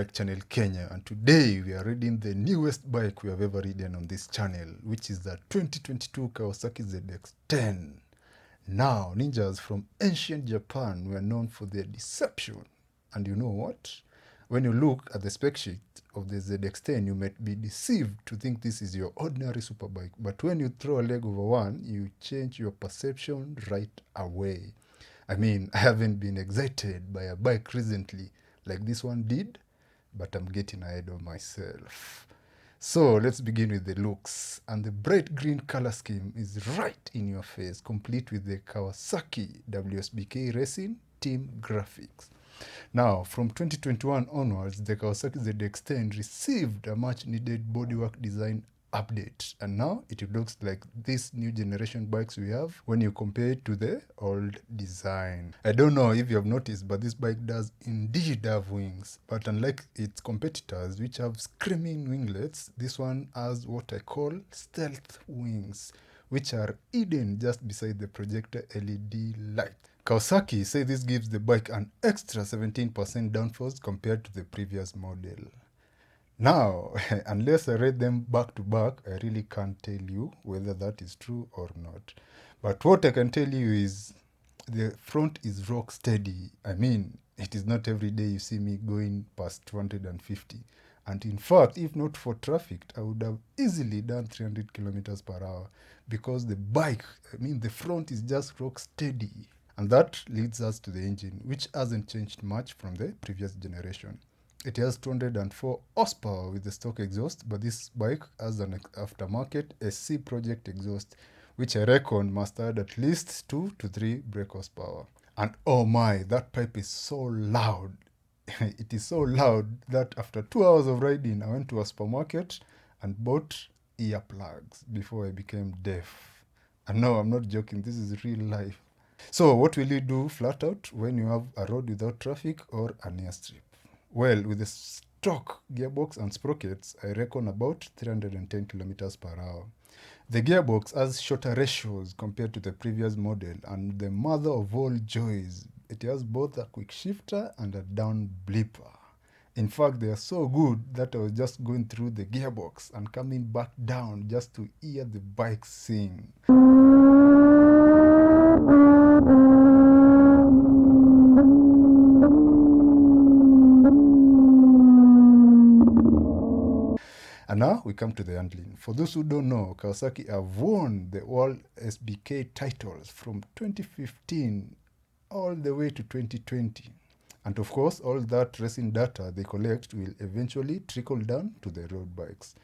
Motorbike channel Kenya, and today we are reading the newest bike we have ever ridden on this channel, which is the 2022 Kawasaki zx10. Now, ninjas from ancient Japan were known for their deception. And you know what? When you look at the spec sheet of the zx10, you might be deceived to think this is your ordinary superbike. But when you throw a leg over one, you change your perception right away. I mean, I haven't been excited by a bike recently like this one did, but I'm getting ahead of myself. So let's begin with the looks. And the bright green color scheme is right in your face, complete with the Kawasaki WSBK Racing team graphics. Now, from 2021 onwards, the Kawasaki zx10 received a much needed bodywork design update, and now it looks like this new generation bikes we have when you compare it to the old design. I don't know if you have noticed, but this bike does indeed have wings, but unlike its competitors which have screaming winglets, this one has what I call stealth wings, which are hidden just beside the projector LED light. Kawasaki say this gives the bike an extra 17% downforce compared to the previous model. Now, unless I read them back to back, I really can't tell you whether that is true or not. But what I can tell you is the front is rock steady. I mean, it is not every day you see me going past 250. And in fact, if not for traffic, I would have easily done 300 kilometers per hour because the bike, the front is just rock steady. And that leads us to the engine, which hasn't changed much from the previous generation. It has 204 horsepower with the stock exhaust, but this bike has an aftermarket SC project exhaust, which I reckon must add at least 2 to 3 brake horsepower. And oh my, that pipe is so loud. It is so loud that after 2 hours of riding, I went to a supermarket and bought earplugs before I became deaf. And no, I'm not joking, this is real life. So what will you do flat out when you have a road without traffic or an airstrip? Well, with the stock gearbox and sprockets, I reckon about 310 kilometers per hour. The gearbox has shorter ratios compared to the previous model, and the mother of all joys, it has both a quick shifter and a down blipper. In fact, they are so good that I was just going through the gearbox and coming back down just to hear the bike sing. And now we come to the handling. For those who don't know, Kawasaki have won the World SBK titles from 2015 all the way to 2020. And of course, all that racing data they collect will eventually trickle down to the road bikes.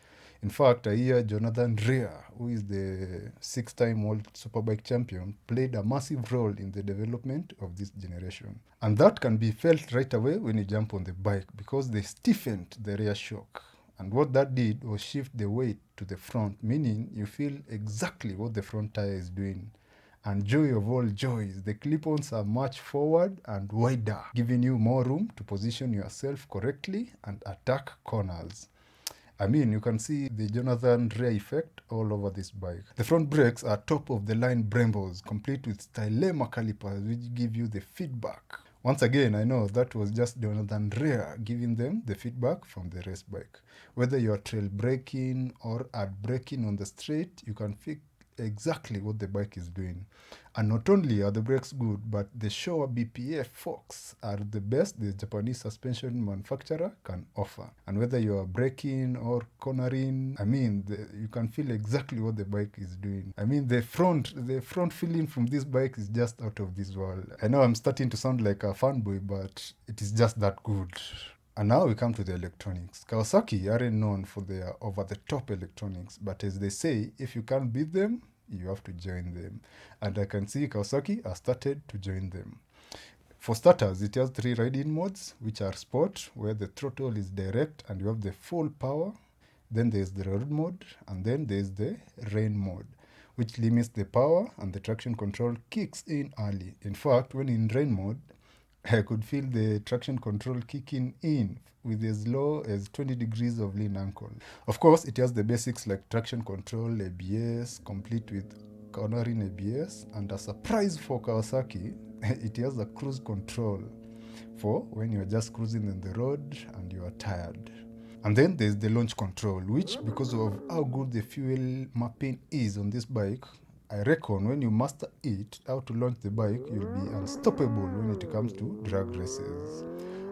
In fact, I hear Jonathan Rea, who is the 6-time World Superbike champion, played a massive role in the development of this generation. And that can be felt right away when you jump on the bike because they stiffened the rear shock. And what that did was shift the weight to the front, meaning you feel exactly what the front tire is doing. And joy of all joys, the clip-ons are much forward and wider, giving you more room to position yourself correctly and attack corners. You can see the Jonathan Rea effect all over this bike. The front brakes are top-of-the-line Brembos, complete with Stylema calipers, which give you the feedback. Once again, I know that was just Jonathan Rea giving them the feedback from the race bike. Whether you're trail braking or at braking on the straight, you can feel exactly what the bike is doing. And not only are the brakes good, but the Showa BPA forks are the best the Japanese suspension manufacturer can offer. And whether you are braking or cornering, you can feel exactly what the bike is doing. The front feeling from this bike is just out of this world. I know I'm starting to sound like a fanboy, but it is just that good. And now we come to the electronics. Kawasaki aren't known for their over-the-top electronics, but as they say, if you can't beat them, you have to join them. And I can see Kawasaki has started to join them. For starters, it has 3 riding modes, which are Sport, where the throttle is direct and you have the full power. Then there's the road mode, and then there's the rain mode, which limits the power and the traction control kicks in early. In fact, when in rain mode, I could feel the traction control kicking in with as low as 20 degrees of lean ankle. Of course, it has the basics like traction control, ABS, complete with cornering ABS, and a surprise for Kawasaki, it has a cruise control. for when you're just cruising on the road and you are tired. And then there's the launch control, which, because of how good the fuel mapping is on this bike, I reckon when you master it, how to launch the bike, you'll be unstoppable when it comes to drag races.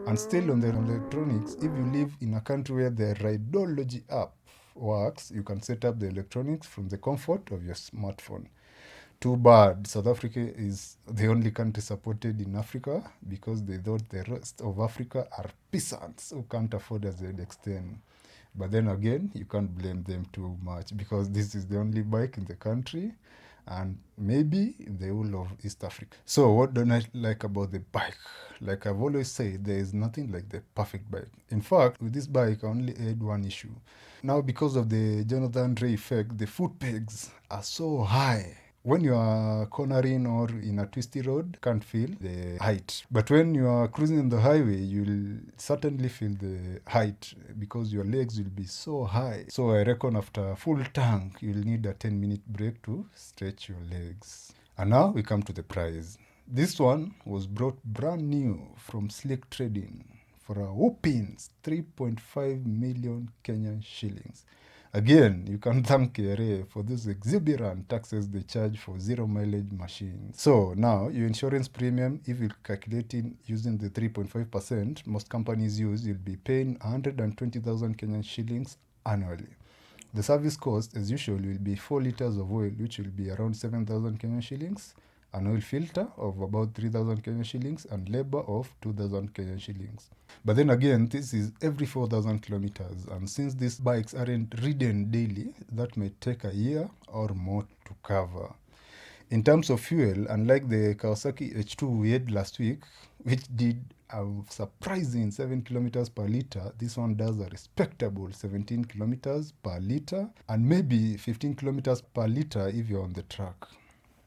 And still on the electronics, if you live in a country where the Rideology app works, you can set up the electronics from the comfort of your smartphone. Too bad South Africa is the only country supported in Africa because they thought the rest of Africa are peasants who can't afford a ZX10. But then again, you can't blame them too much because this is the only bike in the country and maybe in the whole of East Africa. So what don't I like about the bike? Like I've always said, there is nothing like the perfect bike. In fact, with this bike, I only had one issue. Now, because of the Jonathan Ray effect, the foot pegs are so high. When you are cornering or in a twisty road, can't feel the height. But when you are cruising on the highway, you'll certainly feel the height because your legs will be so high. So I reckon after full tank, you'll need a 10-minute break to stretch your legs. And now we come to the price. This one was brought brand new from Slick Trading for a whopping 3.5 million Kenyan shillings. Again, you can thank KRA for those exuberant taxes they charge for zero mileage machines. So now, your insurance premium, if you're calculating using the 3.5% most companies use, you'll be paying 120,000 Kenyan shillings annually. The service cost, as usual, will be 4 liters of oil, which will be around 7,000 Kenyan shillings, an oil filter of about 3,000 Kenyan shillings, and labor of 2,000 Kenyan shillings. But then again, this is every 4,000 kilometers, and since these bikes aren't ridden daily, that may take a year or more to cover. In terms of fuel, unlike the Kawasaki H2 we had last week, which did a surprising 7 kilometers per liter, this one does a respectable 17 kilometers per liter, and maybe 15 kilometers per liter if you're on the track.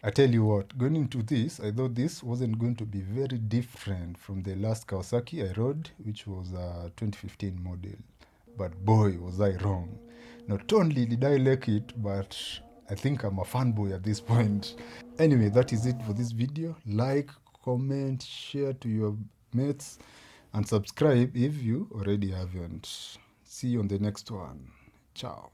I tell you what, going into this, I thought this wasn't going to be very different from the last Kawasaki I rode, which was a 2015 model. But boy, was I wrong. Not only did I like it, but I think I'm a fanboy at this point. Anyway, that is it for this video. Like, comment, share to your mates, and subscribe if you already haven't. See you on the next one. Ciao.